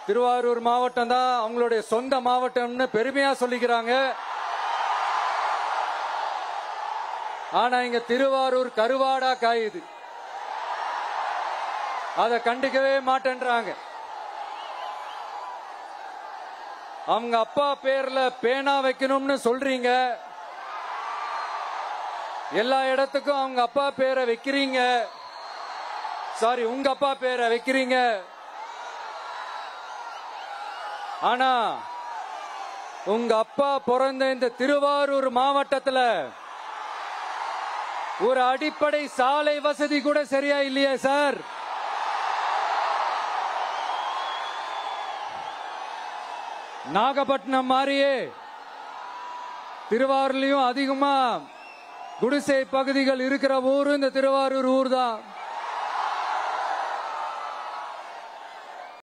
திருவாரூர் மாவட்டம் தான் அவங்களுடைய சொந்த மாவட்டம்னு பெருமையா சொல்லிக்கிறாங்க. ஆனா இங்க திருவாரூர் கருவாடா காயுது. அதை கண்டுக்கவே மாட்டேன்றாங்க. அவங்க அப்பா பேர்ல பேனா வைக்கணும்னு சொல்றீங்க. எல்லா இடத்துக்கும் அவங்க அப்பா பேரை வைக்கிறீங்க. சாரி, உங்க அப்பா பேரை வைக்கிறீங்க. ஆனா உங்க அப்பா பிறந்த இந்த திருவாரூர் மாவட்டத்துல ஒரு அடிப்படை சாலை வசதி கூட சரியா இல்லையே சார். நாகப்பட்டினம் மாதிரியே திருவாரூர்லயும் அதிகமா குடிசை பகுதிகள் இருக்கிற ஊரு இந்த திருவாரூர் ஊர் தான்.